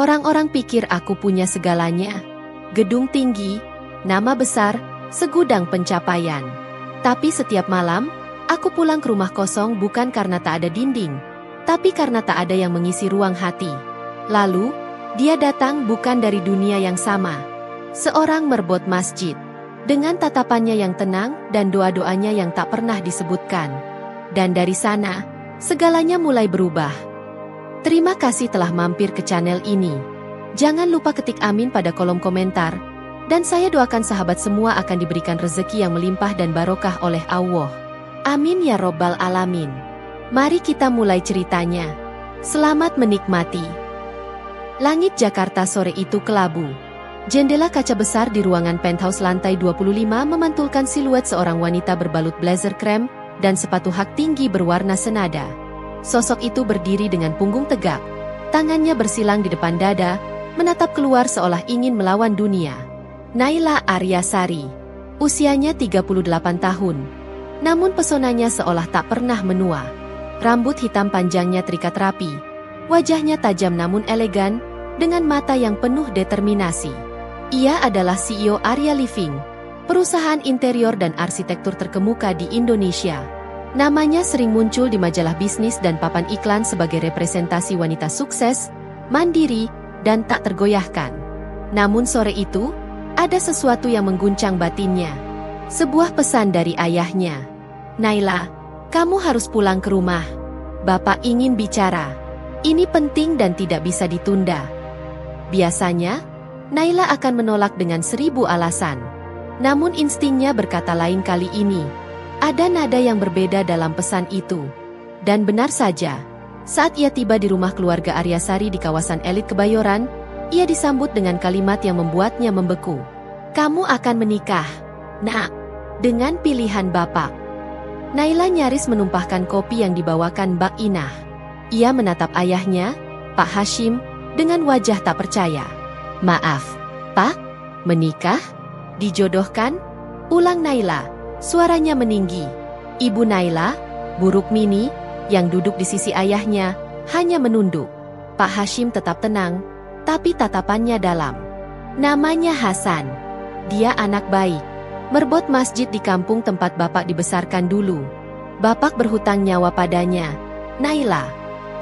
Orang-orang pikir aku punya segalanya. Gedung tinggi, nama besar, segudang pencapaian. Tapi setiap malam, aku pulang ke rumah kosong bukan karena tak ada dinding, tapi karena tak ada yang mengisi ruang hati. Lalu, dia datang bukan dari dunia yang sama. Seorang merbot masjid. Dengan tatapannya yang tenang dan doa-doanya yang tak pernah disebutkan. Dan dari sana, segalanya mulai berubah. Terima kasih telah mampir ke channel ini. Jangan lupa ketik amin pada kolom komentar. Dan saya doakan sahabat semua akan diberikan rezeki yang melimpah dan barokah oleh Allah. Amin ya robbal alamin. Mari kita mulai ceritanya. Selamat menikmati. Langit Jakarta sore itu kelabu. Jendela kaca besar di ruangan penthouse lantai 25 memantulkan siluet seorang wanita berbalut blazer krem dan sepatu hak tinggi berwarna senada. Sosok itu berdiri dengan punggung tegak, tangannya bersilang di depan dada, menatap keluar seolah ingin melawan dunia. Naila Aryasari. Usianya 38 tahun. Namun pesonanya seolah tak pernah menua. Rambut hitam panjangnya terikat rapi. Wajahnya tajam namun elegan, dengan mata yang penuh determinasi. Ia adalah CEO Arya Living, perusahaan interior dan arsitektur terkemuka di Indonesia. Namanya sering muncul di majalah bisnis dan papan iklan sebagai representasi wanita sukses, mandiri, dan tak tergoyahkan. Namun sore itu, ada sesuatu yang mengguncang batinnya. Sebuah pesan dari ayahnya. Naila, kamu harus pulang ke rumah. Bapak ingin bicara. Ini penting dan tidak bisa ditunda. Biasanya, Naila akan menolak dengan 1000 alasan. Namun instingnya berkata lain kali ini. Ada nada yang berbeda dalam pesan itu. Dan benar saja, saat ia tiba di rumah keluarga Aryasari di kawasan elit Kebayoran, ia disambut dengan kalimat yang membuatnya membeku. Kamu akan menikah, Nak, dengan pilihan Bapak. Naila nyaris menumpahkan kopi yang dibawakan Mbak Inah. Ia menatap ayahnya, Pak Hashim, dengan wajah tak percaya. Maaf, Pak, menikah? Dijodohkan? Ulang Naila. Suaranya meninggi. Ibu Naila, Bu Rukmini, yang duduk di sisi ayahnya, hanya menunduk. Pak Hashim tetap tenang, tapi tatapannya dalam. Namanya Hasan. Dia anak baik. Merbot masjid di kampung tempat Bapak dibesarkan dulu. Bapak berhutang nyawa padanya. Naila,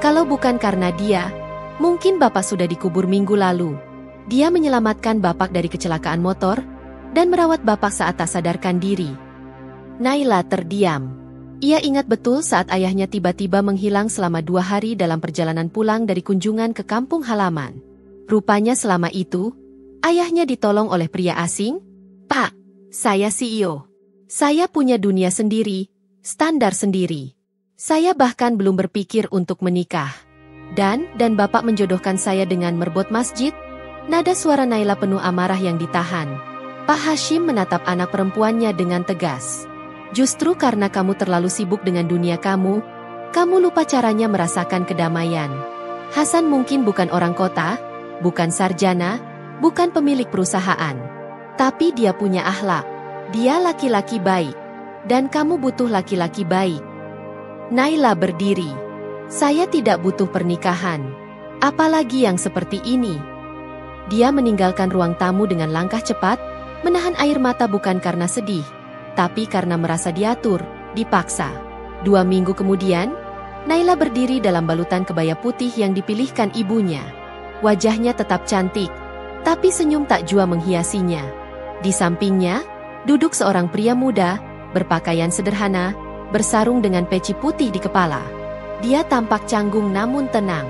kalau bukan karena dia, mungkin Bapak sudah dikubur minggu lalu. Dia menyelamatkan Bapak dari kecelakaan motor, dan merawat Bapak saat tak sadarkan diri. Naila terdiam. Ia ingat betul saat ayahnya tiba-tiba menghilang selama 2 hari dalam perjalanan pulang dari kunjungan ke kampung halaman. Rupanya selama itu, ayahnya ditolong oleh pria asing. Pak, saya CEO. Saya punya dunia sendiri, standar sendiri. Saya bahkan belum berpikir untuk menikah. Dan Bapak menjodohkan saya dengan merbot masjid. Nada suara Naila penuh amarah yang ditahan. Pak Hashim menatap anak perempuannya dengan tegas. Justru karena kamu terlalu sibuk dengan dunia kamu lupa caranya merasakan kedamaian. Hasan mungkin bukan orang kota, bukan sarjana, bukan pemilik perusahaan. Tapi dia punya akhlak. Dia laki-laki baik. Dan kamu butuh laki-laki baik. Naila berdiri. Saya tidak butuh pernikahan. Apalagi yang seperti ini. Dia meninggalkan ruang tamu dengan langkah cepat, menahan air mata bukan karena sedih, tapi karena merasa diatur, dipaksa. 2 minggu kemudian, Naila berdiri dalam balutan kebaya putih yang dipilihkan ibunya. Wajahnya tetap cantik, tapi senyum tak jua menghiasinya. Di sampingnya, duduk seorang pria muda, berpakaian sederhana, bersarung dengan peci putih di kepala. Dia tampak canggung namun tenang.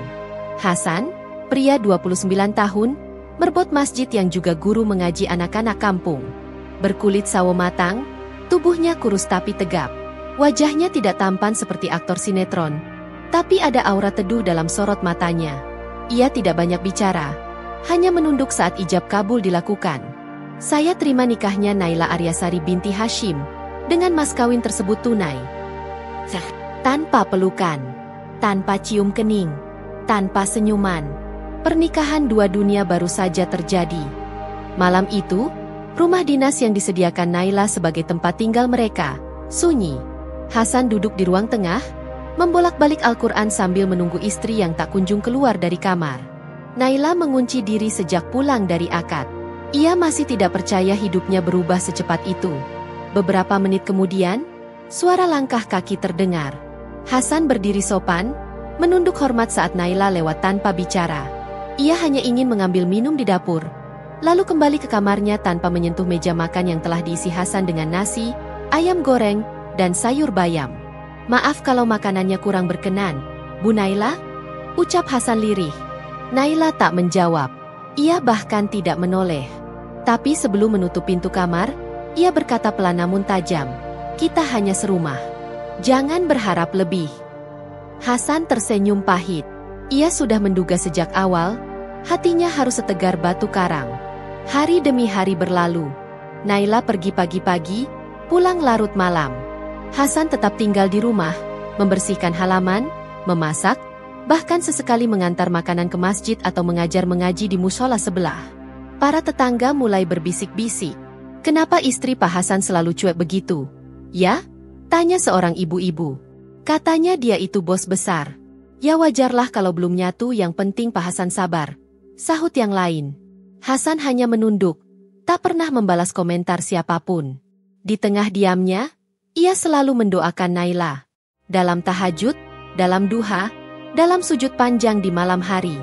Hasan, pria 29 tahun, merbot masjid yang juga guru mengaji anak-anak kampung. Berkulit sawo matang, tubuhnya kurus tapi tegap. Wajahnya tidak tampan seperti aktor sinetron, tapi ada aura teduh dalam sorot matanya. Ia tidak banyak bicara, hanya menunduk saat ijab kabul dilakukan. Saya terima nikahnya Naila Aryasari binti Hashim, dengan mas kawin tersebut tunai. Tanpa pelukan, tanpa cium kening, tanpa senyuman. Pernikahan 2 dunia baru saja terjadi. Malam itu, rumah dinas yang disediakan Naila sebagai tempat tinggal mereka, sunyi. Hasan duduk di ruang tengah, membolak-balik Al-Quran sambil menunggu istri yang tak kunjung keluar dari kamar. Naila mengunci diri sejak pulang dari akad. Ia masih tidak percaya hidupnya berubah secepat itu. Beberapa menit kemudian, suara langkah kaki terdengar. Hasan berdiri sopan, menunduk hormat saat Naila lewat tanpa bicara. Ia hanya ingin mengambil minum di dapur, lalu kembali ke kamarnya tanpa menyentuh meja makan yang telah diisi Hasan dengan nasi, ayam goreng, dan sayur bayam. "Maaf kalau makanannya kurang berkenan, Bu Naila?" ucap Hasan lirih. Naila tak menjawab. Ia bahkan tidak menoleh. Tapi sebelum menutup pintu kamar, ia berkata pelan namun tajam, "Kita hanya serumah. Jangan berharap lebih." Hasan tersenyum pahit. Ia sudah menduga sejak awal, hatinya harus setegar batu karang. Hari demi hari berlalu. Naila pergi pagi-pagi, pulang larut malam. Hasan tetap tinggal di rumah, membersihkan halaman, memasak, bahkan sesekali mengantar makanan ke masjid atau mengajar mengaji di musola sebelah. Para tetangga mulai berbisik-bisik. "Kenapa istri Pak Hasan selalu cuek begitu?" "Ya?" tanya seorang ibu-ibu. "Katanya dia itu bos besar." "Ya wajarlah kalau belum nyatu, yang penting Pak Hasan sabar," sahut yang lain. Hasan hanya menunduk, tak pernah membalas komentar siapapun. Di tengah diamnya, ia selalu mendoakan Naila. Dalam tahajud, dalam duha, dalam sujud panjang di malam hari.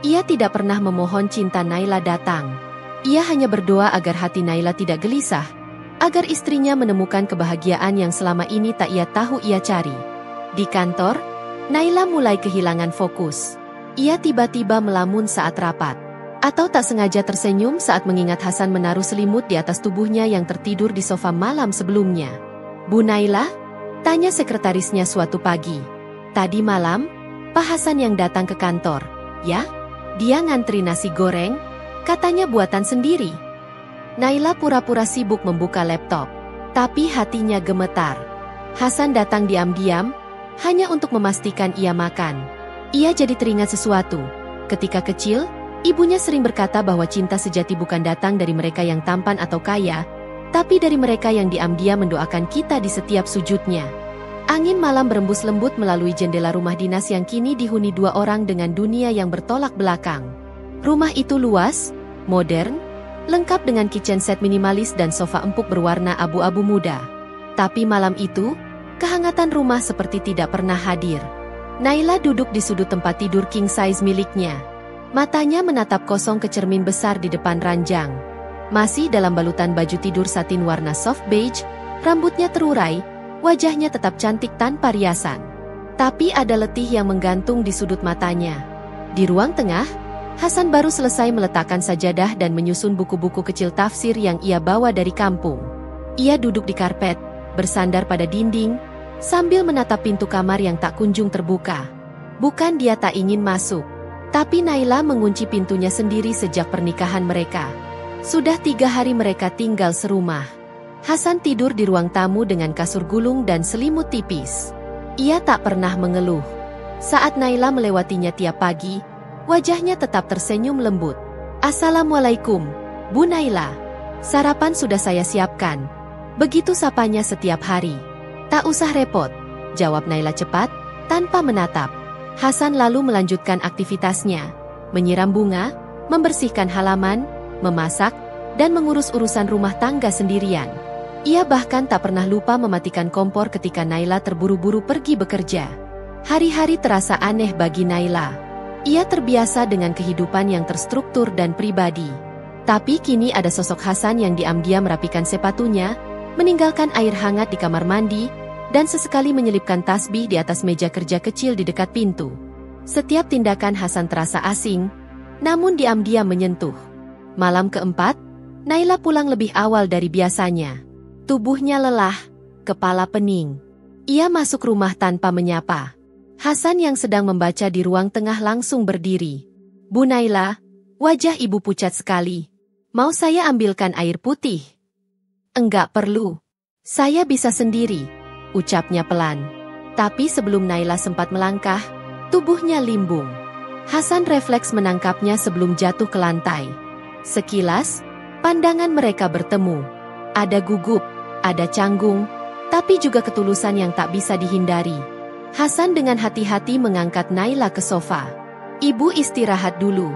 Ia tidak pernah memohon cinta Naila datang. Ia hanya berdoa agar hati Naila tidak gelisah, agar istrinya menemukan kebahagiaan yang selama ini tak ia tahu ia cari. Di kantor, Naila mulai kehilangan fokus. Ia tiba-tiba melamun saat rapat, atau tak sengaja tersenyum saat mengingat Hasan menaruh selimut di atas tubuhnya yang tertidur di sofa malam sebelumnya. "Bu Naila?" tanya sekretarisnya suatu pagi. "Tadi malam, Pak Hasan yang datang ke kantor." "Ya? Dia ngantri nasi goreng, katanya buatan sendiri." Naila pura-pura sibuk membuka laptop, tapi hatinya gemetar. Hasan datang diam-diam, hanya untuk memastikan ia makan. Ia jadi teringat sesuatu. Ketika kecil, ibunya sering berkata bahwa cinta sejati bukan datang dari mereka yang tampan atau kaya, tapi dari mereka yang diam-diam mendoakan kita di setiap sujudnya. Angin malam berembus lembut melalui jendela rumah dinas yang kini dihuni dua orang dengan dunia yang bertolak belakang. Rumah itu luas, modern, lengkap dengan kitchen set minimalis dan sofa empuk berwarna abu-abu muda. Tapi malam itu, kehangatan rumah seperti tidak pernah hadir. Naila duduk di sudut tempat tidur king size miliknya. Matanya menatap kosong ke cermin besar di depan ranjang. Masih dalam balutan baju tidur satin warna soft beige, rambutnya terurai, wajahnya tetap cantik tanpa riasan. Tapi ada letih yang menggantung di sudut matanya. Di ruang tengah, Hasan baru selesai meletakkan sajadah dan menyusun buku-buku kecil tafsir yang ia bawa dari kampung. Ia duduk di karpet, bersandar pada dinding, sambil menatap pintu kamar yang tak kunjung terbuka. Bukan dia tak ingin masuk, tapi Naila mengunci pintunya sendiri sejak pernikahan mereka. Sudah 3 hari mereka tinggal serumah. Hasan tidur di ruang tamu dengan kasur gulung dan selimut tipis. Ia tak pernah mengeluh. Saat Naila melewatinya tiap pagi, wajahnya tetap tersenyum lembut. "Assalamualaikum, Bu Naila. Sarapan sudah saya siapkan." Begitu sapanya setiap hari. "Tak usah repot," jawab Naila cepat, tanpa menatap. Hasan lalu melanjutkan aktivitasnya, menyiram bunga, membersihkan halaman, memasak, dan mengurus urusan rumah tangga sendirian. Ia bahkan tak pernah lupa mematikan kompor ketika Naila terburu-buru pergi bekerja. Hari-hari terasa aneh bagi Naila. Ia terbiasa dengan kehidupan yang terstruktur dan pribadi. Tapi kini ada sosok Hasan yang diam-diam merapikan sepatunya, meninggalkan air hangat di kamar mandi, dan sesekali menyelipkan tasbih di atas meja kerja kecil di dekat pintu. Setiap tindakan Hasan terasa asing, namun diam-diam menyentuh. Malam keempat, Naila pulang lebih awal dari biasanya. Tubuhnya lelah, kepala pening. Ia masuk rumah tanpa menyapa. Hasan yang sedang membaca di ruang tengah langsung berdiri. "Bu Naila," wajah ibu pucat sekali. "Mau saya ambilkan air putih?" "Enggak perlu. Saya bisa sendiri," ucapnya pelan. Tapi sebelum Naila sempat melangkah, tubuhnya limbung. Hasan refleks menangkapnya sebelum jatuh ke lantai. Sekilas, pandangan mereka bertemu. Ada gugup, ada canggung, tapi juga ketulusan yang tak bisa dihindari. Hasan dengan hati-hati mengangkat Naila ke sofa. "Ibu istirahat dulu.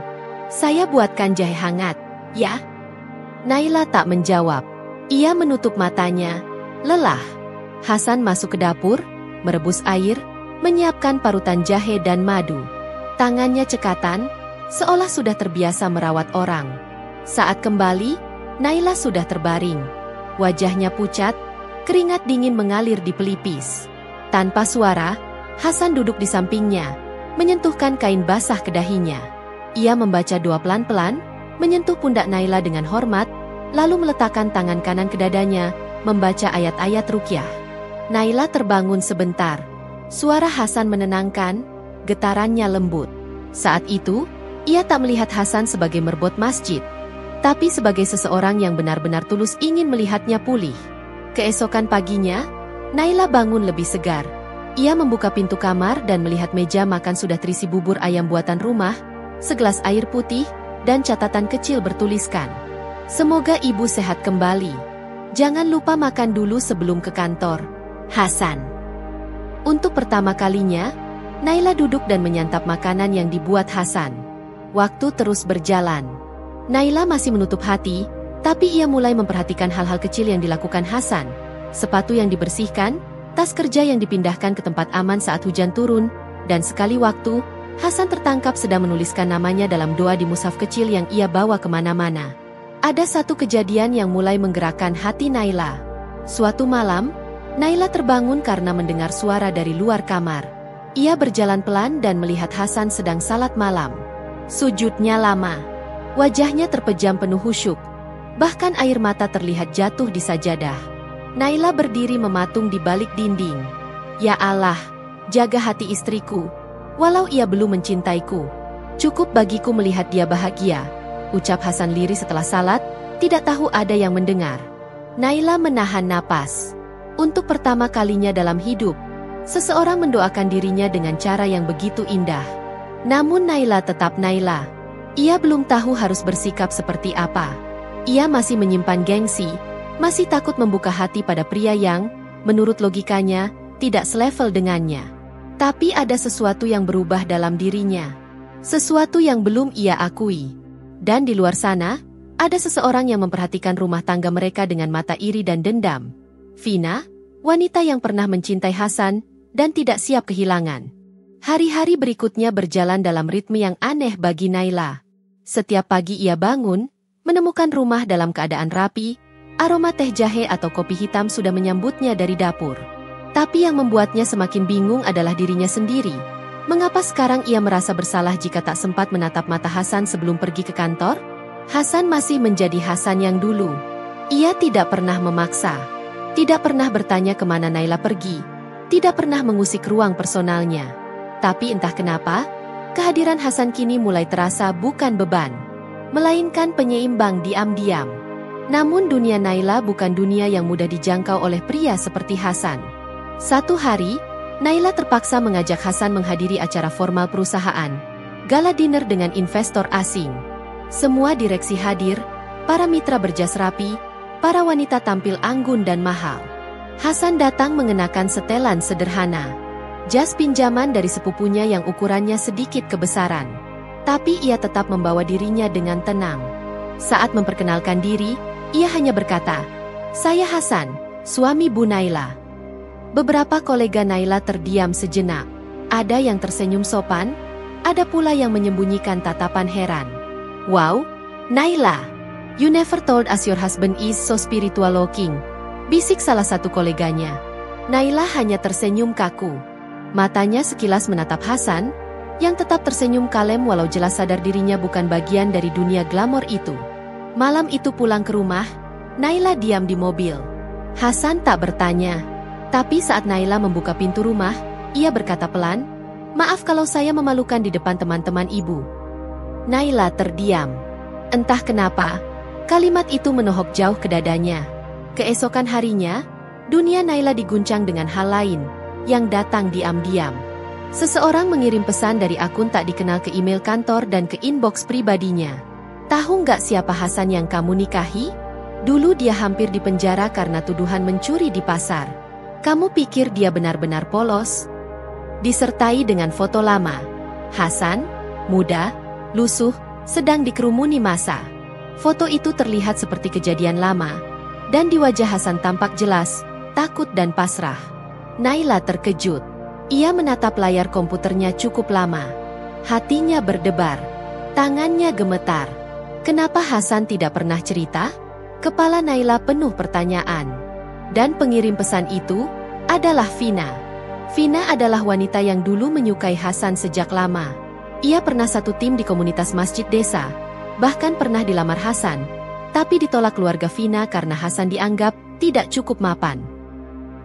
Saya buatkan jahe hangat, ya? Naila tak menjawab. Ia menutup matanya, lelah. Hasan masuk ke dapur, merebus air, menyiapkan parutan jahe dan madu. Tangannya cekatan, seolah sudah terbiasa merawat orang. Saat kembali, Naila sudah terbaring. Wajahnya pucat, keringat dingin mengalir di pelipis. Tanpa suara, Hasan duduk di sampingnya, menyentuhkan kain basah ke dahinya. Ia membaca doa pelan-pelan, menyentuh pundak Naila dengan hormat, lalu meletakkan tangan kanan ke dadanya, membaca ayat-ayat ruqyah. Naila terbangun sebentar. Suara Hasan menenangkan, getarannya lembut. Saat itu, ia tak melihat Hasan sebagai merbot masjid, tapi sebagai seseorang yang benar-benar tulus ingin melihatnya pulih. Keesokan paginya, Naila bangun lebih segar. Ia membuka pintu kamar dan melihat meja makan sudah terisi bubur ayam buatan rumah, segelas air putih, dan catatan kecil bertuliskan, "Semoga ibu sehat kembali. Jangan lupa makan dulu sebelum ke kantor. Hasan." Untuk pertama kalinya, Naila duduk dan menyantap makanan yang dibuat Hasan. Waktu terus berjalan. Naila masih menutup hati, tapi ia mulai memperhatikan hal-hal kecil yang dilakukan Hasan. Sepatu yang dibersihkan, tas kerja yang dipindahkan ke tempat aman saat hujan turun, dan sekali waktu, Hasan tertangkap sedang menuliskan namanya dalam doa di mushaf kecil yang ia bawa kemana-mana. Ada satu kejadian yang mulai menggerakkan hati Naila. Suatu malam, Naila terbangun karena mendengar suara dari luar kamar. Ia berjalan pelan dan melihat Hasan sedang salat malam. Sujudnya lama. Wajahnya terpejam penuh khusyuk. Bahkan air mata terlihat jatuh di sajadah. Naila berdiri mematung di balik dinding. "Ya Allah, jaga hati istriku. Walau ia belum mencintaiku, cukup bagiku melihat dia bahagia," ucap Hasan lirih setelah salat, tidak tahu ada yang mendengar. Naila menahan napas. Untuk pertama kalinya dalam hidup, seseorang mendoakan dirinya dengan cara yang begitu indah. Namun Naila tetap Naila. Ia belum tahu harus bersikap seperti apa. Ia masih menyimpan gengsi, masih takut membuka hati pada pria yang, menurut logikanya, tidak selevel dengannya. Tapi ada sesuatu yang berubah dalam dirinya. Sesuatu yang belum ia akui. Dan di luar sana, ada seseorang yang memperhatikan rumah tangga mereka dengan mata iri dan dendam. Vina, wanita yang pernah mencintai Hasan, dan tidak siap kehilangan. Hari-hari berikutnya berjalan dalam ritme yang aneh bagi Naila. Setiap pagi ia bangun, menemukan rumah dalam keadaan rapi, aroma teh jahe atau kopi hitam sudah menyambutnya dari dapur. Tapi yang membuatnya semakin bingung adalah dirinya sendiri. Mengapa sekarang ia merasa bersalah jika tak sempat menatap mata Hasan sebelum pergi ke kantor? Hasan masih menjadi Hasan yang dulu. Ia tidak pernah memaksa. Tidak pernah bertanya kemana Naila pergi. Tidak pernah mengusik ruang personalnya. Tapi entah kenapa, kehadiran Hasan kini mulai terasa bukan beban, melainkan penyeimbang diam-diam. Namun dunia Naila bukan dunia yang mudah dijangkau oleh pria seperti Hasan. Satu hari, Naila terpaksa mengajak Hasan menghadiri acara formal perusahaan, gala dinner dengan investor asing. Semua direksi hadir, para mitra berjas rapi, para wanita tampil anggun dan mahal. Hasan datang mengenakan setelan sederhana, jas pinjaman dari sepupunya yang ukurannya sedikit kebesaran. Tapi ia tetap membawa dirinya dengan tenang. Saat memperkenalkan diri, ia hanya berkata, "Saya Hasan, suami Bu Naila." Beberapa kolega Naila terdiam sejenak. Ada yang tersenyum sopan, ada pula yang menyembunyikan tatapan heran. "Wow, Naila, you never told us your husband is so spiritual looking," bisik salah satu koleganya. Naila hanya tersenyum kaku. Matanya sekilas menatap Hasan, yang tetap tersenyum kalem walau jelas sadar dirinya bukan bagian dari dunia glamor itu. Malam itu pulang ke rumah, Naila diam di mobil. Hasan tak bertanya. Tapi saat Naila membuka pintu rumah, ia berkata pelan, "Maaf kalau saya memalukan di depan teman-teman ibu." Naila terdiam. Entah kenapa, kalimat itu menohok jauh ke dadanya. Keesokan harinya, dunia Naila diguncang dengan hal lain, yang datang diam-diam. Seseorang mengirim pesan dari akun tak dikenal ke email kantor dan ke inbox pribadinya. "Tahu nggak siapa Hasan yang kamu nikahi? Dulu dia hampir dipenjara karena tuduhan mencuri di pasar. Kamu pikir dia benar-benar polos?" Disertai dengan foto lama. Hasan, muda, lusuh, sedang dikerumuni massa. Foto itu terlihat seperti kejadian lama, dan di wajah Hasan tampak jelas, takut dan pasrah. Naila terkejut. Ia menatap layar komputernya cukup lama. Hatinya berdebar, tangannya gemetar. Kenapa Hasan tidak pernah cerita? Kepala Naila penuh pertanyaan. Dan pengirim pesan itu adalah Vina. Vina adalah wanita yang dulu menyukai Hasan sejak lama. Ia pernah satu tim di komunitas masjid desa, bahkan pernah dilamar Hasan, tapi ditolak keluarga Vina karena Hasan dianggap tidak cukup mapan.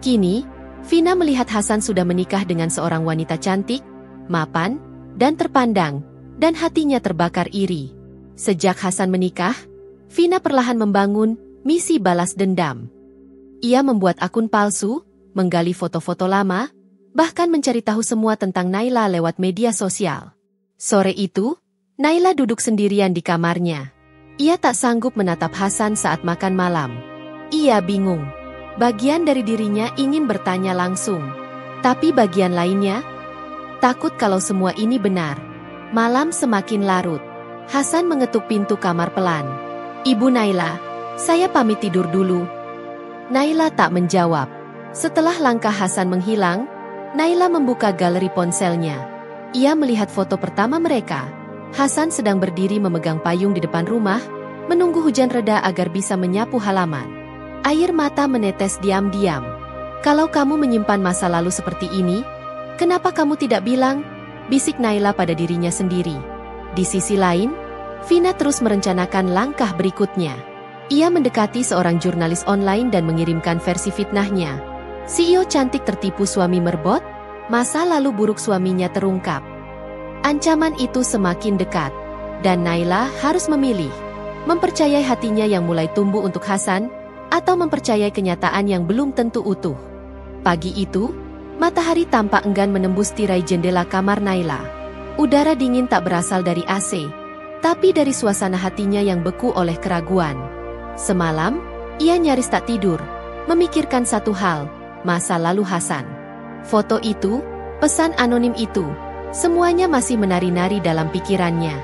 Kini, Vina melihat Hasan sudah menikah dengan seorang wanita cantik, mapan, dan terpandang, dan hatinya terbakar iri. Sejak Hasan menikah, Vina perlahan membangun misi balas dendam. Ia membuat akun palsu, menggali foto-foto lama, bahkan mencari tahu semua tentang Naila lewat media sosial. Sore itu, Naila duduk sendirian di kamarnya. Ia tak sanggup menatap Hasan saat makan malam. Ia bingung. Bagian dari dirinya ingin bertanya langsung. Tapi bagian lainnya, takut kalau semua ini benar. Malam semakin larut. Hasan mengetuk pintu kamar pelan. "Ibu Naila, saya pamit tidur dulu." Naila tak menjawab. Setelah langkah Hasan menghilang, Naila membuka galeri ponselnya. Ia melihat foto pertama mereka. Hasan sedang berdiri memegang payung di depan rumah, menunggu hujan reda agar bisa menyapu halaman. Air mata menetes diam-diam. "Kalau kamu menyimpan masa lalu seperti ini, kenapa kamu tidak bilang?" bisik Naila pada dirinya sendiri. Di sisi lain, Vina terus merencanakan langkah berikutnya. Ia mendekati seorang jurnalis online dan mengirimkan versi fitnahnya. CEO cantik tertipu suami merbot, masa lalu buruk suaminya terungkap. Ancaman itu semakin dekat, dan Naila harus memilih. Mempercayai hatinya yang mulai tumbuh untuk Hasan, atau mempercayai kenyataan yang belum tentu utuh. Pagi itu, matahari tampak enggan menembus tirai jendela kamar Naila. Udara dingin tak berasal dari AC, tapi dari suasana hatinya yang beku oleh keraguan. Semalam, ia nyaris tak tidur, memikirkan satu hal, masa lalu Hasan. Foto itu, pesan anonim itu, semuanya masih menari-nari dalam pikirannya.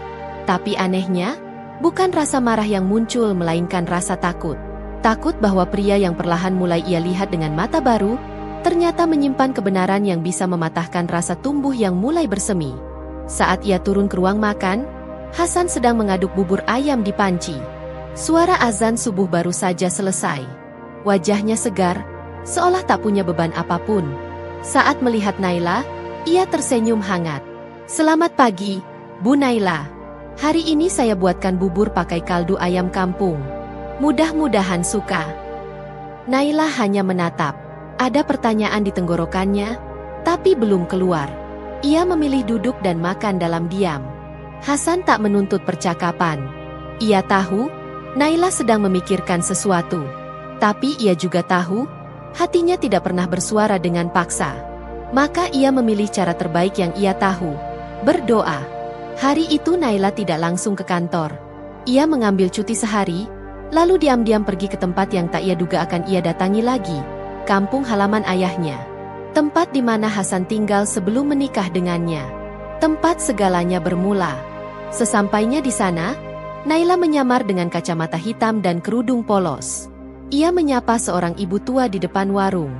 Tapi anehnya, bukan rasa marah yang muncul melainkan rasa takut. Takut bahwa pria yang perlahan mulai ia lihat dengan mata baru, ternyata menyimpan kebenaran yang bisa mematahkan rasa tumbuh yang mulai bersemi. Saat ia turun ke ruang makan, Hasan sedang mengaduk bubur ayam di panci. Suara azan subuh baru saja selesai. Wajahnya segar, seolah tak punya beban apapun. Saat melihat Naila, ia tersenyum hangat. "Selamat pagi, Bu Naila. Hari ini saya buatkan bubur pakai kaldu ayam kampung. Mudah-mudahan suka." Naila hanya menatap. Ada pertanyaan di tenggorokannya, tapi belum keluar. Ia memilih duduk dan makan dalam diam. Hasan tak menuntut percakapan. Ia tahu, Naila sedang memikirkan sesuatu. Tapi ia juga tahu, hatinya tidak pernah bersuara dengan paksa. Maka ia memilih cara terbaik yang ia tahu, berdoa. Hari itu Naila tidak langsung ke kantor. Ia mengambil cuti sehari, lalu diam-diam pergi ke tempat yang tak ia duga akan ia datangi lagi, kampung halaman ayahnya. Tempat di mana Hasan tinggal sebelum menikah dengannya. Tempat segalanya bermula. Sesampainya di sana, Naila menyamar dengan kacamata hitam dan kerudung polos. Ia menyapa seorang ibu tua di depan warung.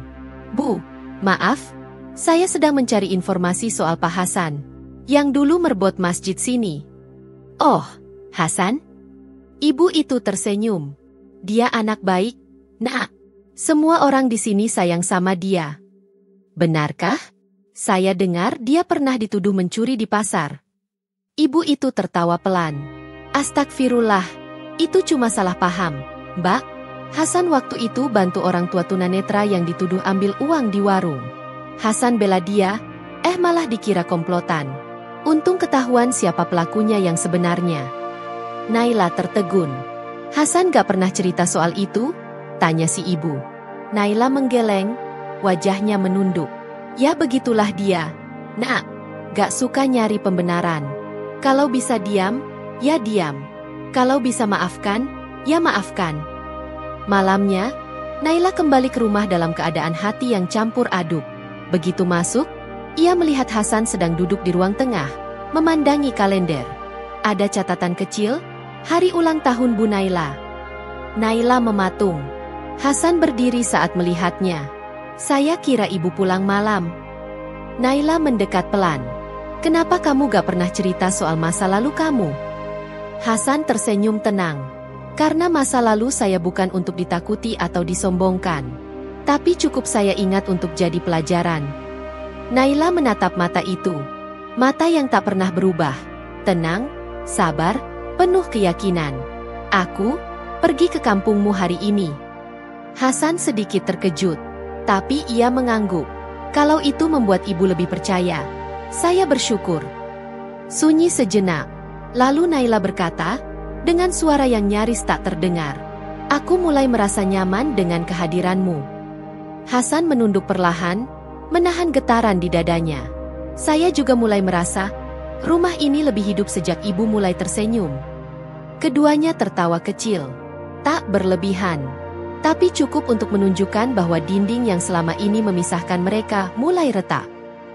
"Bu, maaf, saya sedang mencari informasi soal Pak Hasan, yang dulu merbot masjid sini." "Oh, Hasan?" Ibu itu tersenyum. "Dia anak baik, Nak. Semua orang di sini sayang sama dia." "Benarkah? Saya dengar dia pernah dituduh mencuri di pasar." Ibu itu tertawa pelan. "Astagfirullah, itu cuma salah paham, Mbak. Hasan waktu itu bantu orang tua tunanetra yang dituduh ambil uang di warung. Hasan bela dia, malah dikira komplotan. Untung ketahuan siapa pelakunya yang sebenarnya." Naila tertegun. "Hasan gak pernah cerita soal itu?" tanya si ibu. Naila menggeleng, wajahnya menunduk. "Ya begitulah dia, Nak. Gak suka nyari pembenaran. Kalau bisa diam, ya diam. Kalau bisa maafkan, ya maafkan." Malamnya, Naila kembali ke rumah dalam keadaan hati yang campur aduk. Begitu masuk, ia melihat Hasan sedang duduk di ruang tengah, memandangi kalender. Ada catatan kecil, hari ulang tahun Bu Naila. Naila mematung. Hasan berdiri saat melihatnya. Saya kira ibu pulang malam. Naila mendekat pelan. Kenapa kamu gak pernah cerita soal masa lalu kamu? Hasan tersenyum tenang. Karena masa lalu saya bukan untuk ditakuti atau disombongkan. Tapi cukup saya ingat untuk jadi pelajaran. Naila menatap mata itu. Mata yang tak pernah berubah. Tenang, sabar, penuh keyakinan. Aku pergi ke kampungmu hari ini. Hasan sedikit terkejut. Tapi ia mengangguk. Kalau itu membuat ibu lebih percaya. Saya bersyukur. Sunyi sejenak. Lalu Naila berkata, dengan suara yang nyaris tak terdengar. Aku mulai merasa nyaman dengan kehadiranmu. Hasan menunduk perlahan, menahan getaran di dadanya. Saya juga mulai merasa, rumah ini lebih hidup sejak ibu mulai tersenyum. Keduanya tertawa kecil. Tak berlebihan. Tapi cukup untuk menunjukkan bahwa dinding yang selama ini memisahkan mereka mulai retak.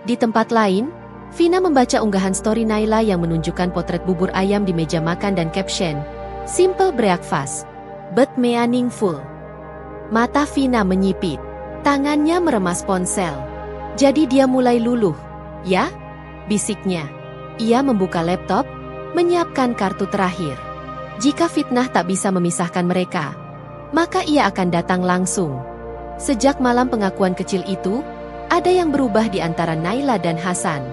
Di tempat lain, Vina membaca unggahan story Naila yang menunjukkan potret bubur ayam di meja makan dan caption, "Simple breakfast, but meaningful." Mata Vina menyipit. Tangannya meremas ponsel. Jadi dia mulai luluh. Ya? Bisiknya. Ia membuka laptop, menyiapkan kartu terakhir. Jika fitnah tak bisa memisahkan mereka, maka ia akan datang langsung. Sejak malam pengakuan kecil itu, ada yang berubah di antara Naila dan Hasan.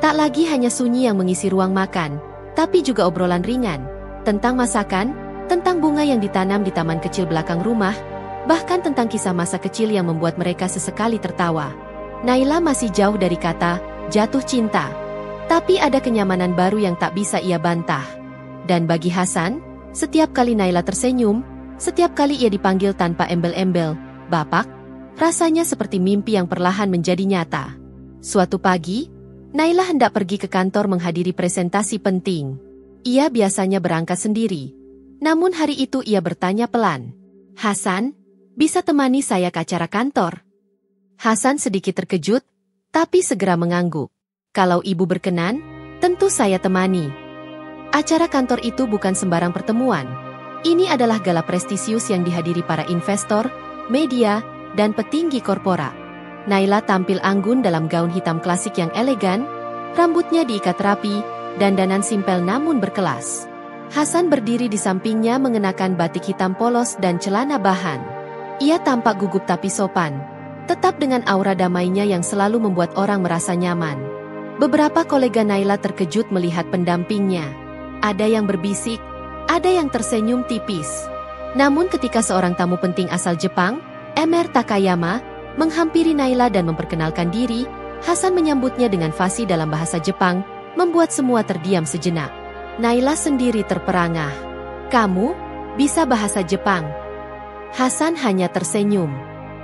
Tak lagi hanya sunyi yang mengisi ruang makan, tapi juga obrolan ringan, tentang masakan, tentang bunga yang ditanam di taman kecil belakang rumah, bahkan tentang kisah masa kecil yang membuat mereka sesekali tertawa. Naila masih jauh dari kata jatuh cinta, tapi ada kenyamanan baru yang tak bisa ia bantah. Dan bagi Hasan, setiap kali Naila tersenyum, setiap kali ia dipanggil tanpa embel-embel, "Bapak," rasanya seperti mimpi yang perlahan menjadi nyata. Suatu pagi, Naila hendak pergi ke kantor menghadiri presentasi penting. Ia biasanya berangkat sendiri. Namun hari itu ia bertanya pelan, "Hasan, bisa temani saya ke acara kantor?" Hasan sedikit terkejut, tapi segera mengangguk. "Kalau ibu berkenan, tentu saya temani." Acara kantor itu bukan sembarang pertemuan. Ini adalah gala prestisius yang dihadiri para investor, media, dan petinggi korporat. Naila tampil anggun dalam gaun hitam klasik yang elegan, rambutnya diikat rapi, dandanan simpel namun berkelas. Hasan berdiri di sampingnya mengenakan batik hitam polos dan celana bahan. Ia tampak gugup tapi sopan, tetap dengan aura damainya yang selalu membuat orang merasa nyaman. Beberapa kolega Naila terkejut melihat pendampingnya. Ada yang berbisik, ada yang tersenyum tipis. Namun ketika seorang tamu penting asal Jepang, Emer Takayama, menghampiri Naila dan memperkenalkan diri, Hasan menyambutnya dengan fasih dalam bahasa Jepang, membuat semua terdiam sejenak. Naila sendiri terperangah. "Kamu bisa bahasa Jepang?" Hasan hanya tersenyum.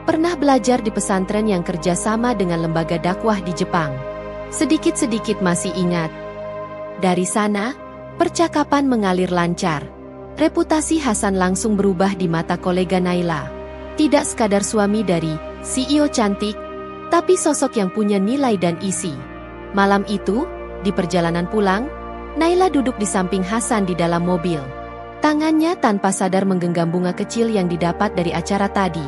Pernah belajar di pesantren yang kerjasama dengan lembaga dakwah di Jepang. Sedikit-sedikit masih ingat. Dari sana, percakapan mengalir lancar. Reputasi Hasan langsung berubah di mata kolega Naila. Tidak sekadar suami dari CEO cantik, tapi sosok yang punya nilai dan isi. Malam itu, di perjalanan pulang, Naila duduk di samping Hasan di dalam mobil. Tangannya tanpa sadar menggenggam bunga kecil yang didapat dari acara tadi.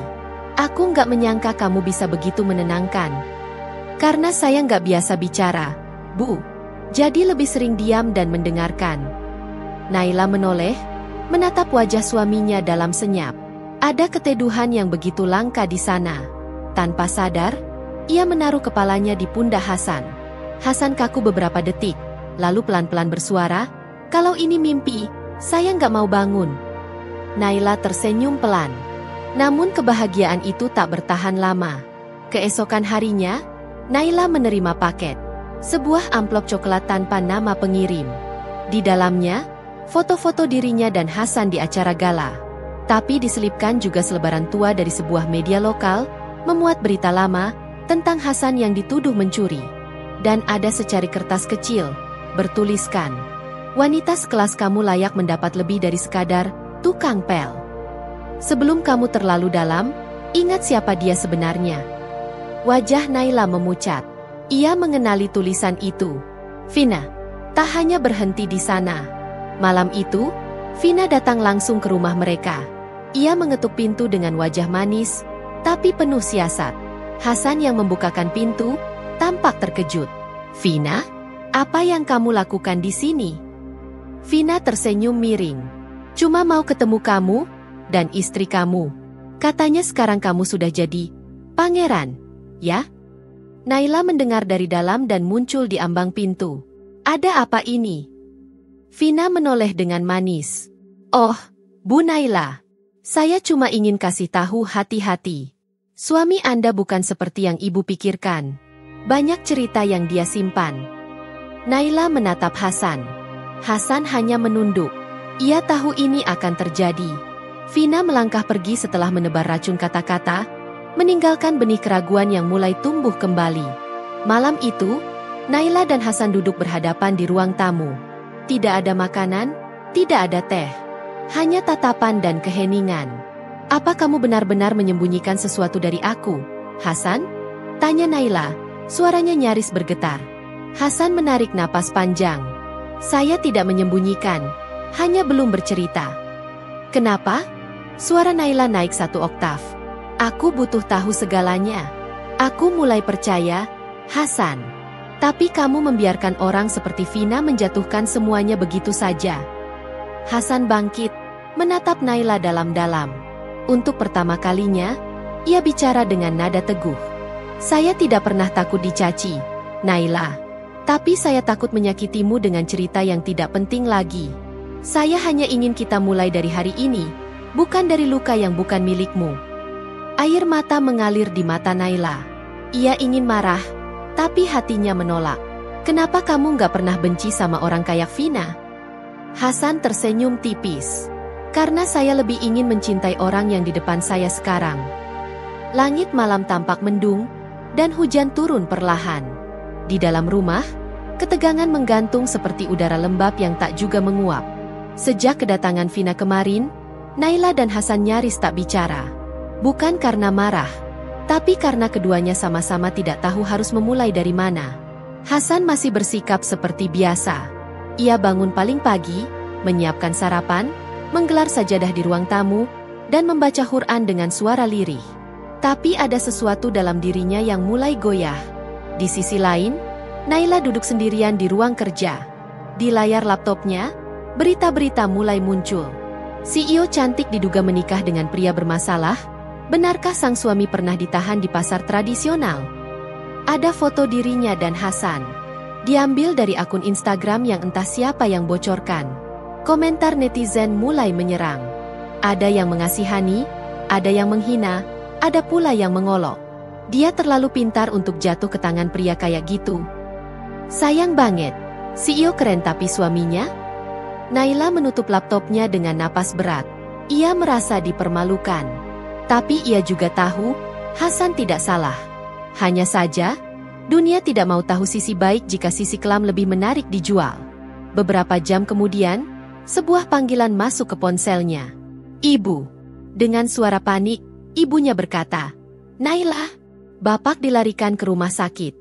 "Aku nggak menyangka kamu bisa begitu menenangkan. Karena saya nggak biasa bicara, Bu. Jadi lebih sering diam dan mendengarkan." Naila menoleh, menatap wajah suaminya dalam senyap. Ada keteduhan yang begitu langka di sana. Tanpa sadar, ia menaruh kepalanya di pundak Hasan. Hasan kaku beberapa detik, lalu pelan-pelan bersuara, "Kalau ini mimpi, saya nggak mau bangun." Naila tersenyum pelan. Namun kebahagiaan itu tak bertahan lama. Keesokan harinya, Naila menerima paket. Sebuah amplop coklat tanpa nama pengirim. Di dalamnya, foto-foto dirinya dan Hasan di acara gala. Tapi diselipkan juga selebaran tua dari sebuah media lokal, memuat berita lama tentang Hasan yang dituduh mencuri. Dan ada secari kertas kecil, bertuliskan, "Wanita sekelas kamu layak mendapat lebih dari sekadar tukang pel. Sebelum kamu terlalu dalam, ingat siapa dia sebenarnya." Wajah Naila memucat. Ia mengenali tulisan itu. Vina. Tak hanya berhenti di sana. Malam itu, Vina datang langsung ke rumah mereka. Ia mengetuk pintu dengan wajah manis, tapi penuh siasat. Hasan yang membukakan pintu, tampak terkejut. "Vina, apa yang kamu lakukan di sini?" Vina tersenyum miring. "Cuma mau ketemu kamu dan istri kamu. Katanya sekarang kamu sudah jadi pangeran, ya?" Naila mendengar dari dalam dan muncul di ambang pintu. "Ada apa ini?" Vina menoleh dengan manis. "Oh, Bu Naila. Saya cuma ingin kasih tahu hati-hati. Suami Anda bukan seperti yang Ibu pikirkan. Banyak cerita yang dia simpan." Naila menatap Hasan. Hasan hanya menunduk. Ia tahu ini akan terjadi. Vina melangkah pergi setelah menebar racun kata-kata, meninggalkan benih keraguan yang mulai tumbuh kembali. Malam itu, Naila dan Hasan duduk berhadapan di ruang tamu. Tidak ada makanan, tidak ada teh. Hanya tatapan dan keheningan. "Apa kamu benar-benar menyembunyikan sesuatu dari aku, Hasan?" tanya Naila, suaranya nyaris bergetar. Hasan menarik napas panjang. "Saya tidak menyembunyikan, hanya belum bercerita." "Kenapa?" Suara Naila naik 1 oktav. "Aku butuh tahu segalanya." "Aku mulai percaya, Hasan. Tapi kamu membiarkan orang seperti Vina menjatuhkan semuanya begitu saja." Hasan bangkit, menatap Naila dalam-dalam. Untuk pertama kalinya, ia bicara dengan nada teguh. "Saya tidak pernah takut dicaci, Naila. Tapi saya takut menyakitimu dengan cerita yang tidak penting lagi. Saya hanya ingin kita mulai dari hari ini, bukan dari luka yang bukan milikmu." Air mata mengalir di mata Naila. Ia ingin marah, tapi hatinya menolak. "Kenapa kamu gak pernah benci sama orang kayak Vina?" Hasan tersenyum tipis. "Karena saya lebih ingin mencintai orang yang di depan saya sekarang." Langit malam tampak mendung, dan hujan turun perlahan. Di dalam rumah, ketegangan menggantung seperti udara lembab yang tak juga menguap. Sejak kedatangan Vina kemarin, Naila dan Hasan nyaris tak bicara. Bukan karena marah, tapi karena keduanya sama-sama tidak tahu harus memulai dari mana. Hasan masih bersikap seperti biasa. Ia bangun paling pagi, menyiapkan sarapan, menggelar sajadah di ruang tamu, dan membaca Quran dengan suara lirih. Tapi ada sesuatu dalam dirinya yang mulai goyah. Di sisi lain, Naila duduk sendirian di ruang kerja. Di layar laptopnya, berita-berita mulai muncul. CEO cantik diduga menikah dengan pria bermasalah. Benarkah sang suami pernah ditahan di pasar tradisional? Ada foto dirinya dan Hasan. Diambil dari akun Instagram yang entah siapa yang bocorkan. Komentar netizen mulai menyerang. Ada yang mengasihani, ada yang menghina, ada pula yang mengolok. "Dia terlalu pintar untuk jatuh ke tangan pria kayak gitu. Sayang banget, CEO keren tapi suaminya?" Naila menutup laptopnya dengan napas berat. Ia merasa dipermalukan. Tapi ia juga tahu, Hasan tidak salah. Hanya saja, dunia tidak mau tahu sisi baik jika sisi kelam lebih menarik dijual. Beberapa jam kemudian, sebuah panggilan masuk ke ponselnya. "Ibu." Dengan suara panik, ibunya berkata, "Naila, Bapak dilarikan ke rumah sakit."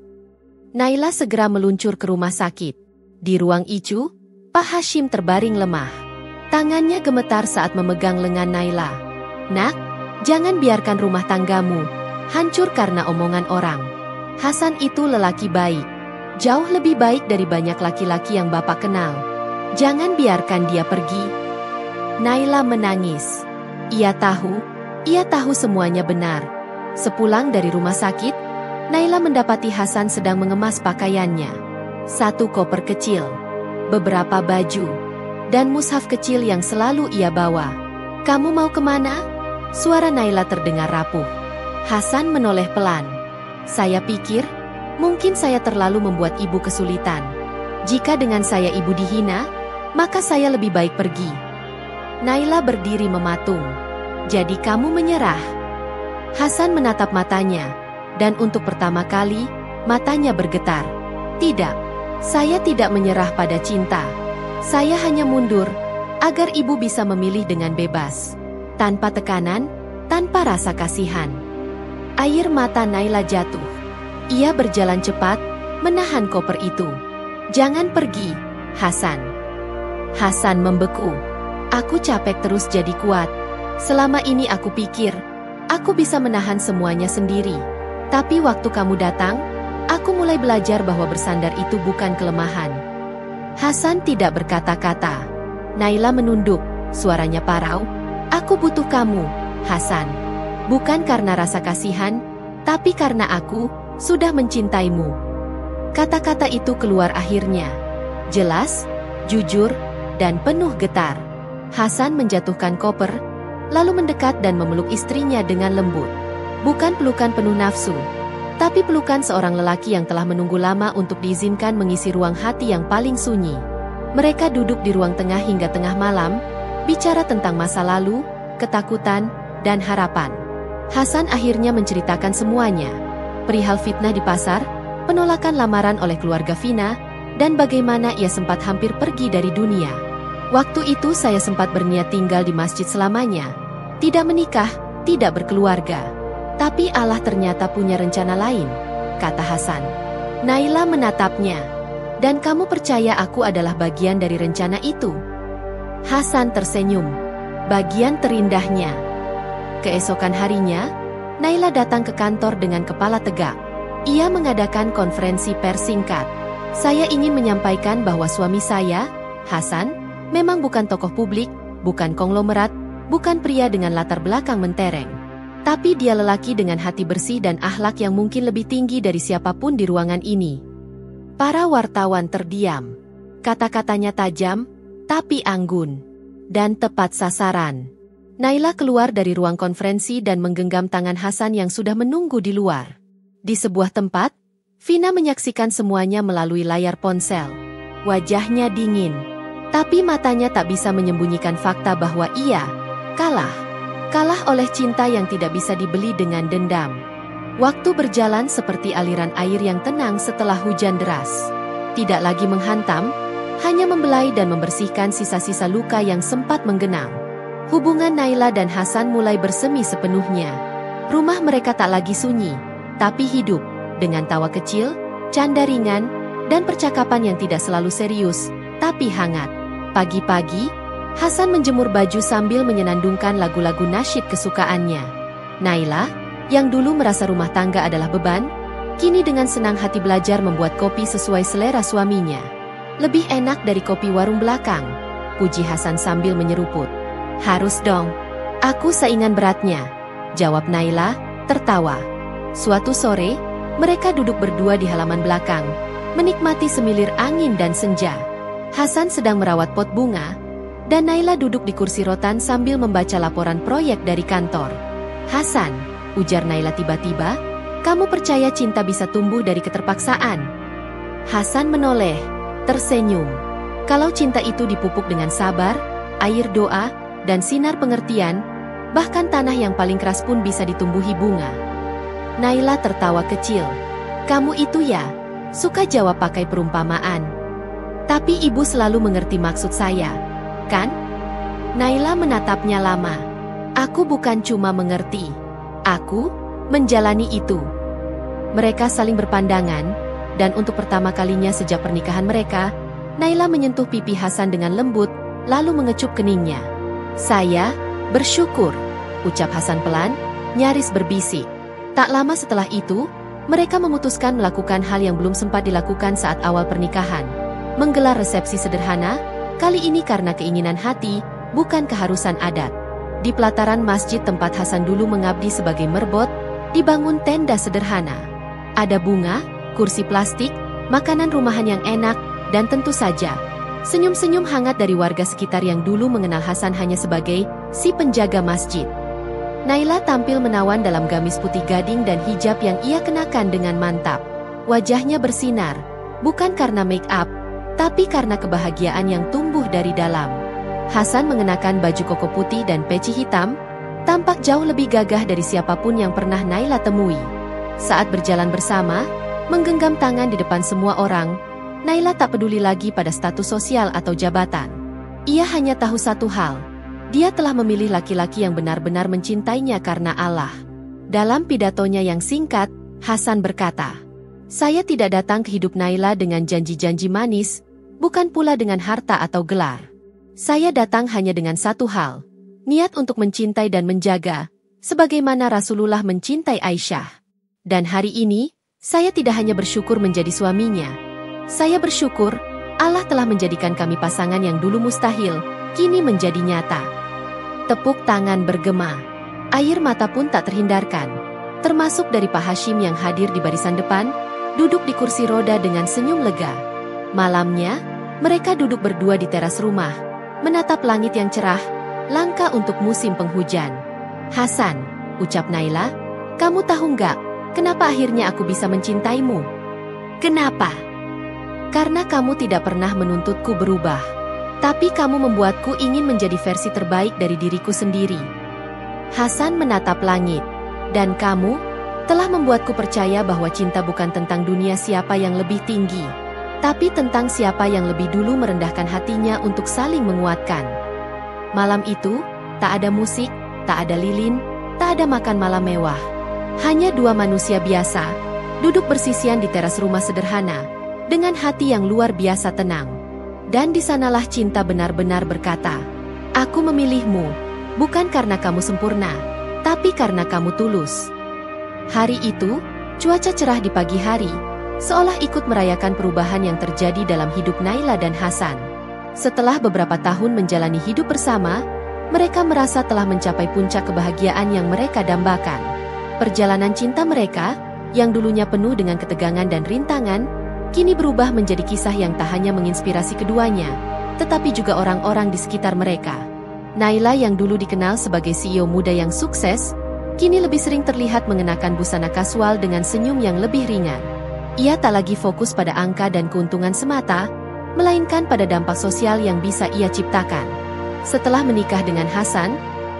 Naila segera meluncur ke rumah sakit. Di ruang ICU, Pak Hashim terbaring lemah. Tangannya gemetar saat memegang lengan Naila. "Nak, jangan biarkan rumah tanggamu hancur karena omongan orang. Hasan itu lelaki baik. Jauh lebih baik dari banyak laki-laki yang Bapak kenal. Jangan biarkan dia pergi." Naila menangis. Ia tahu semuanya benar. Sepulang dari rumah sakit, Naila mendapati Hasan sedang mengemas pakaiannya. 1 koper kecil, beberapa baju, dan mushaf kecil yang selalu ia bawa. "Kamu mau kemana?" Suara Naila terdengar rapuh. Hasan menoleh pelan. "Saya pikir, mungkin saya terlalu membuat ibu kesulitan. Jika dengan saya ibu dihina, maka saya lebih baik pergi." Naila berdiri mematung. "Jadi kamu menyerah?" Hasan menatap matanya, dan untuk pertama kali, matanya bergetar. "Tidak, saya tidak menyerah pada cinta. Saya hanya mundur, agar ibu bisa memilih dengan bebas. Tanpa tekanan, tanpa rasa kasihan." Air mata Naila jatuh. Ia berjalan cepat, menahan koper itu. "Jangan pergi, Hasan." Hasan membeku. Aku capek terus jadi kuat. Selama ini aku pikir, aku bisa menahan semuanya sendiri. Tapi waktu kamu datang, aku mulai belajar bahwa bersandar itu bukan kelemahan. Hasan tidak berkata-kata. Naila menunduk, suaranya parau. Aku butuh kamu, Hasan. Bukan karena rasa kasihan, tapi karena aku sudah mencintaimu. Kata-kata itu keluar akhirnya. Jelas, jujur, dan penuh getar. Hasan menjatuhkan koper, lalu mendekat dan memeluk istrinya dengan lembut. Bukan pelukan penuh nafsu, tapi pelukan seorang lelaki yang telah menunggu lama untuk diizinkan mengisi ruang hati yang paling sunyi. Mereka duduk di ruang tengah hingga tengah malam, bicara tentang masa lalu, ketakutan, dan harapan. Hasan akhirnya menceritakan semuanya. Perihal fitnah di pasar, penolakan lamaran oleh keluarga Vina, dan bagaimana ia sempat hampir pergi dari dunia. Waktu itu saya sempat berniat tinggal di masjid selamanya. Tidak menikah, tidak berkeluarga. Tapi Allah ternyata punya rencana lain, kata Hasan. Naila menatapnya. Dan kamu percaya aku adalah bagian dari rencana itu? Hasan tersenyum. Bagian terindahnya. Keesokan harinya, Naila datang ke kantor dengan kepala tegak. Ia mengadakan konferensi pers singkat. Saya ingin menyampaikan bahwa suami saya, Hasan, memang bukan tokoh publik, bukan konglomerat, bukan pria dengan latar belakang mentereng. Tapi dia lelaki dengan hati bersih dan akhlak yang mungkin lebih tinggi dari siapapun di ruangan ini. Para wartawan terdiam. Kata-katanya tajam, tapi anggun. Dan tepat sasaran. Naila keluar dari ruang konferensi dan menggenggam tangan Hasan yang sudah menunggu di luar. Di sebuah tempat, Vina menyaksikan semuanya melalui layar ponsel. Wajahnya dingin. Tapi matanya tak bisa menyembunyikan fakta bahwa ia kalah. Kalah oleh cinta yang tidak bisa dibeli dengan dendam. Waktu berjalan seperti aliran air yang tenang setelah hujan deras. Tidak lagi menghantam, hanya membelai dan membersihkan sisa-sisa luka yang sempat menggenang. Hubungan Naila dan Hasan mulai bersemi sepenuhnya. Rumah mereka tak lagi sunyi, tapi hidup, dengan tawa kecil, canda ringan, dan percakapan yang tidak selalu serius, tapi hangat. Pagi-pagi, Hasan menjemur baju sambil menyenandungkan lagu-lagu nasyid kesukaannya. Naila, yang dulu merasa rumah tangga adalah beban, kini dengan senang hati belajar membuat kopi sesuai selera suaminya. Lebih enak dari kopi warung belakang, puji Hasan sambil menyeruput. Harus dong. Aku saingan beratnya, jawab Naila, tertawa. Suatu sore, mereka duduk berdua di halaman belakang, menikmati semilir angin dan senja. Hasan sedang merawat pot bunga, dan Naila duduk di kursi rotan sambil membaca laporan proyek dari kantor. Hasan, ujar Naila tiba-tiba, kamu percaya cinta bisa tumbuh dari keterpaksaan? Hasan menoleh, tersenyum. Kalau cinta itu dipupuk dengan sabar, air doa, dan sinar pengertian, bahkan tanah yang paling keras pun bisa ditumbuhi bunga. Naila tertawa kecil. Kamu itu ya, suka jawab pakai perumpamaan. Tapi ibu selalu mengerti maksud saya, kan? Naila menatapnya lama. Aku bukan cuma mengerti. Aku menjalani itu. Mereka saling berpandangan, dan untuk pertama kalinya sejak pernikahan mereka, Naila menyentuh pipi Hasan dengan lembut, lalu mengecup keningnya. Saya bersyukur, ucap Hasan pelan, nyaris berbisik. Tak lama setelah itu, mereka memutuskan melakukan hal yang belum sempat dilakukan saat awal pernikahan. Menggelar resepsi sederhana, kali ini karena keinginan hati, bukan keharusan adat. Di pelataran masjid tempat Hasan dulu mengabdi sebagai merbot, dibangun tenda sederhana. Ada bunga, kursi plastik, makanan rumahan yang enak, dan tentu saja, senyum-senyum hangat dari warga sekitar yang dulu mengenal Hasan hanya sebagai si penjaga masjid. Naila tampil menawan dalam gamis putih gading dan hijab yang ia kenakan dengan mantap. Wajahnya bersinar, bukan karena make up, tapi karena kebahagiaan yang tumbuh dari dalam. Hasan mengenakan baju koko putih dan peci hitam, tampak jauh lebih gagah dari siapapun yang pernah Naila temui. Saat berjalan bersama, menggenggam tangan di depan semua orang, Naila tak peduli lagi pada status sosial atau jabatan. Ia hanya tahu satu hal, dia telah memilih laki-laki yang benar-benar mencintainya karena Allah. Dalam pidatonya yang singkat, Hasan berkata, saya tidak datang ke hidup Naila dengan janji-janji manis, bukan pula dengan harta atau gelar. Saya datang hanya dengan satu hal, niat untuk mencintai dan menjaga, sebagaimana Rasulullah mencintai Aisyah. Dan hari ini, saya tidak hanya bersyukur menjadi suaminya. Saya bersyukur, Allah telah menjadikan kami pasangan yang dulu mustahil, kini menjadi nyata. Tepuk tangan bergema. Air mata pun tak terhindarkan. Termasuk dari Pak Hashim yang hadir di barisan depan, duduk di kursi roda dengan senyum lega. Malamnya, mereka duduk berdua di teras rumah, menatap langit yang cerah, langka untuk musim penghujan. Hasan, ucap Naila, kamu tahu nggak, kenapa akhirnya aku bisa mencintaimu? Kenapa? Karena kamu tidak pernah menuntutku berubah. Tapi kamu membuatku ingin menjadi versi terbaik dari diriku sendiri. Hasan menatap langit. Dan kamu telah membuatku percaya bahwa cinta bukan tentang dunia siapa yang lebih tinggi, tapi tentang siapa yang lebih dulu merendahkan hatinya untuk saling menguatkan. Malam itu, tak ada musik, tak ada lilin, tak ada makan malam mewah. Hanya dua manusia biasa, duduk bersisian di teras rumah sederhana, dengan hati yang luar biasa tenang. Dan di sanalah cinta benar-benar berkata, aku memilihmu, bukan karena kamu sempurna, tapi karena kamu tulus. Hari itu, cuaca cerah di pagi hari, seolah ikut merayakan perubahan yang terjadi dalam hidup Naila dan Hasan. Setelah beberapa tahun menjalani hidup bersama, mereka merasa telah mencapai puncak kebahagiaan yang mereka dambakan. Perjalanan cinta mereka, yang dulunya penuh dengan ketegangan dan rintangan, kini berubah menjadi kisah yang tak hanya menginspirasi keduanya, tetapi juga orang-orang di sekitar mereka. Naila yang dulu dikenal sebagai CEO muda yang sukses, kini lebih sering terlihat mengenakan busana kasual dengan senyum yang lebih ringan. Ia tak lagi fokus pada angka dan keuntungan semata, melainkan pada dampak sosial yang bisa ia ciptakan. Setelah menikah dengan Hasan,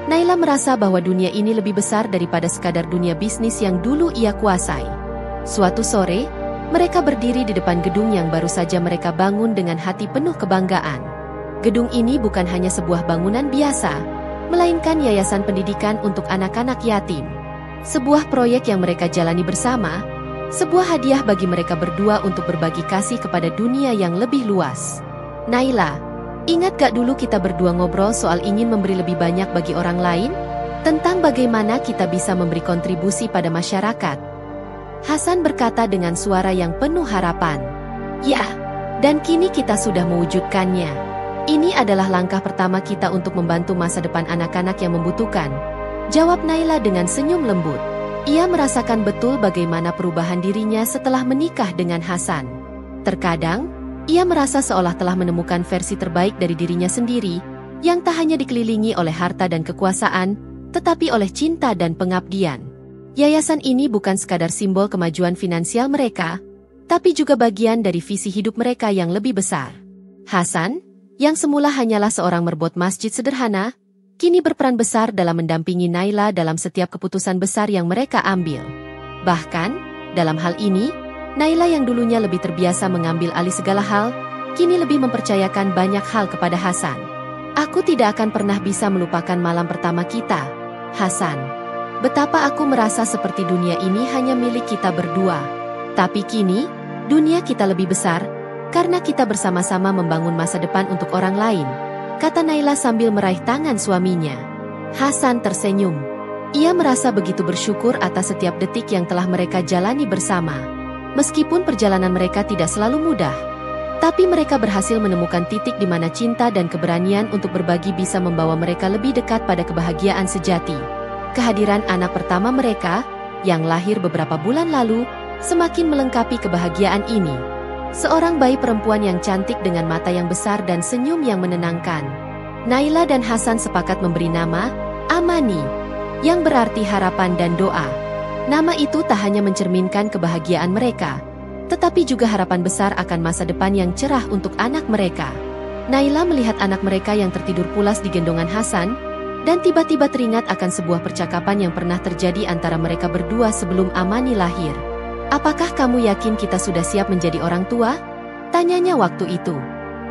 Naila merasa bahwa dunia ini lebih besar daripada sekadar dunia bisnis yang dulu ia kuasai. Suatu sore, mereka berdiri di depan gedung yang baru saja mereka bangun dengan hati penuh kebanggaan. Gedung ini bukan hanya sebuah bangunan biasa, melainkan yayasan pendidikan untuk anak-anak yatim. Sebuah proyek yang mereka jalani bersama, sebuah hadiah bagi mereka berdua untuk berbagi kasih kepada dunia yang lebih luas. Naila, ingat gak dulu kita berdua ngobrol soal ingin memberi lebih banyak bagi orang lain? Tentang bagaimana kita bisa memberi kontribusi pada masyarakat. Hasan berkata dengan suara yang penuh harapan. Ya, dan kini kita sudah mewujudkannya. Ini adalah langkah pertama kita untuk membantu masa depan anak-anak yang membutuhkan, jawab Naila dengan senyum lembut. Ia merasakan betul bagaimana perubahan dirinya setelah menikah dengan Hasan. Terkadang, ia merasa seolah telah menemukan versi terbaik dari dirinya sendiri, yang tak hanya dikelilingi oleh harta dan kekuasaan, tetapi oleh cinta dan pengabdian. Yayasan ini bukan sekadar simbol kemajuan finansial mereka, tapi juga bagian dari visi hidup mereka yang lebih besar. Hasan, yang semula hanyalah seorang merbot masjid sederhana, kini berperan besar dalam mendampingi Naila dalam setiap keputusan besar yang mereka ambil. Bahkan, dalam hal ini, Naila yang dulunya lebih terbiasa mengambil alih segala hal, kini lebih mempercayakan banyak hal kepada Hasan. Aku tidak akan pernah bisa melupakan malam pertama kita, Hasan. Betapa aku merasa seperti dunia ini hanya milik kita berdua. Tapi kini, dunia kita lebih besar, karena kita bersama-sama membangun masa depan untuk orang lain, kata Naila sambil meraih tangan suaminya. Hasan tersenyum. Ia merasa begitu bersyukur atas setiap detik yang telah mereka jalani bersama. Meskipun perjalanan mereka tidak selalu mudah, tapi mereka berhasil menemukan titik di mana cinta dan keberanian untuk berbagi bisa membawa mereka lebih dekat pada kebahagiaan sejati. Kehadiran anak pertama mereka, yang lahir beberapa bulan lalu, semakin melengkapi kebahagiaan ini. Seorang bayi perempuan yang cantik dengan mata yang besar dan senyum yang menenangkan. Naila dan Hasan sepakat memberi nama Amani, yang berarti harapan dan doa. Nama itu tak hanya mencerminkan kebahagiaan mereka, tetapi juga harapan besar akan masa depan yang cerah untuk anak mereka. Naila melihat anak mereka yang tertidur pulas di gendongan Hasan, dan tiba-tiba teringat akan sebuah percakapan yang pernah terjadi antara mereka berdua sebelum Amani lahir. Apakah kamu yakin kita sudah siap menjadi orang tua? Tanyanya waktu itu.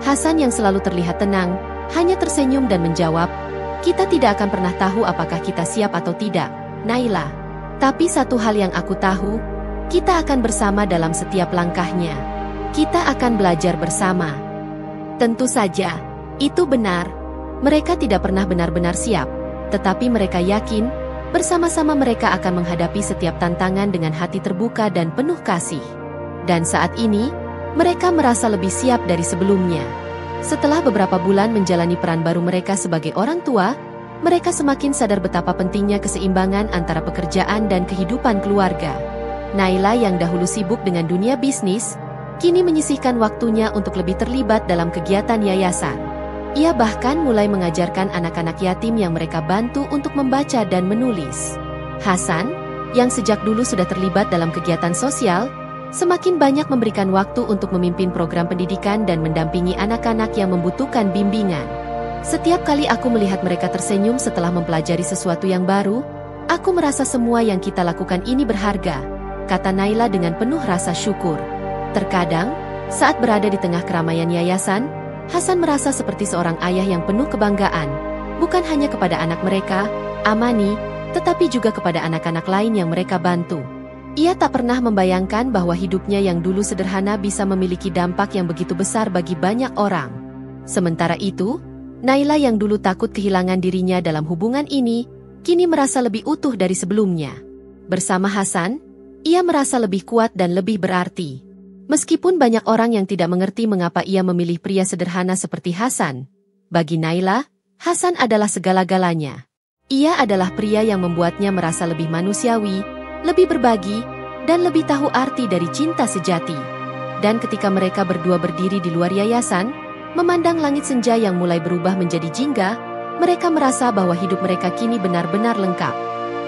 Hasan yang selalu terlihat tenang, hanya tersenyum dan menjawab, kita tidak akan pernah tahu apakah kita siap atau tidak, Naila. Tapi satu hal yang aku tahu, kita akan bersama dalam setiap langkahnya. Kita akan belajar bersama. Tentu saja, Itu benar. Mereka tidak pernah benar-benar siap, tetapi mereka yakin, bersama-sama mereka akan menghadapi setiap tantangan dengan hati terbuka dan penuh kasih. Dan saat ini, mereka merasa lebih siap dari sebelumnya. Setelah beberapa bulan menjalani peran baru mereka sebagai orang tua, mereka semakin sadar betapa pentingnya keseimbangan antara pekerjaan dan kehidupan keluarga. Naila yang dahulu sibuk dengan dunia bisnis, kini menyisihkan waktunya untuk lebih terlibat dalam kegiatan yayasan. Ia bahkan mulai mengajarkan anak-anak yatim yang mereka bantu untuk membaca dan menulis. Hasan, yang sejak dulu sudah terlibat dalam kegiatan sosial, semakin banyak memberikan waktu untuk memimpin program pendidikan dan mendampingi anak-anak yang membutuhkan bimbingan. Setiap kali aku melihat mereka tersenyum setelah mempelajari sesuatu yang baru, aku merasa semua yang kita lakukan ini berharga, kata Naila dengan penuh rasa syukur. Terkadang, saat berada di tengah keramaian yayasan, Hasan merasa seperti seorang ayah yang penuh kebanggaan, bukan hanya kepada anak mereka, Amani, tetapi juga kepada anak-anak lain yang mereka bantu. Ia tak pernah membayangkan bahwa hidupnya yang dulu sederhana bisa memiliki dampak yang begitu besar bagi banyak orang. Sementara itu, Naila yang dulu takut kehilangan dirinya dalam hubungan ini, kini merasa lebih utuh dari sebelumnya. Bersama Hasan, ia merasa lebih kuat dan lebih berarti. Meskipun banyak orang yang tidak mengerti mengapa ia memilih pria sederhana seperti Hasan, bagi Naila, Hasan adalah segala-galanya. Ia adalah pria yang membuatnya merasa lebih manusiawi, lebih berbagi, dan lebih tahu arti dari cinta sejati. Dan ketika mereka berdua berdiri di luar yayasan, memandang langit senja yang mulai berubah menjadi jingga, mereka merasa bahwa hidup mereka kini benar-benar lengkap.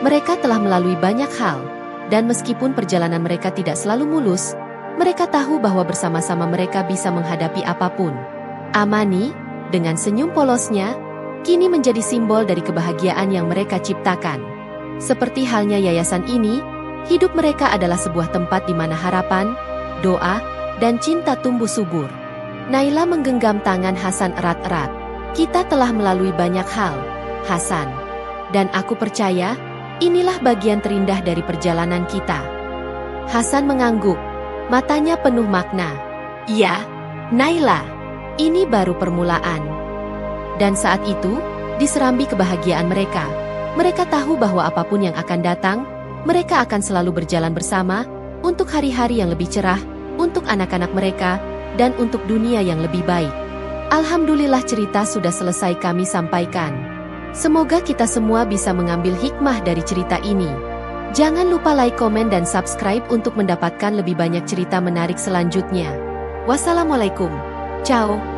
Mereka telah melalui banyak hal, dan meskipun perjalanan mereka tidak selalu mulus, mereka tahu bahwa bersama-sama mereka bisa menghadapi apapun. Amani, dengan senyum polosnya, kini menjadi simbol dari kebahagiaan yang mereka ciptakan. Seperti halnya yayasan ini, hidup mereka adalah sebuah tempat di mana harapan, doa, dan cinta tumbuh subur. Naila menggenggam tangan Hasan erat-erat. Kita telah melalui banyak hal, Hasan. Dan aku percaya, inilah bagian terindah dari perjalanan kita. Hasan mengangguk. Matanya penuh makna. Iya, Naila, ini baru permulaan. Dan saat itu, di serambi kebahagiaan mereka, mereka tahu bahwa apapun yang akan datang, mereka akan selalu berjalan bersama, untuk hari-hari yang lebih cerah, untuk anak-anak mereka, dan untuk dunia yang lebih baik. Alhamdulillah cerita sudah selesai kami sampaikan. Semoga kita semua bisa mengambil hikmah dari cerita ini. Jangan lupa like, komen, dan subscribe untuk mendapatkan lebih banyak cerita menarik selanjutnya. Wassalamualaikum. Ciao.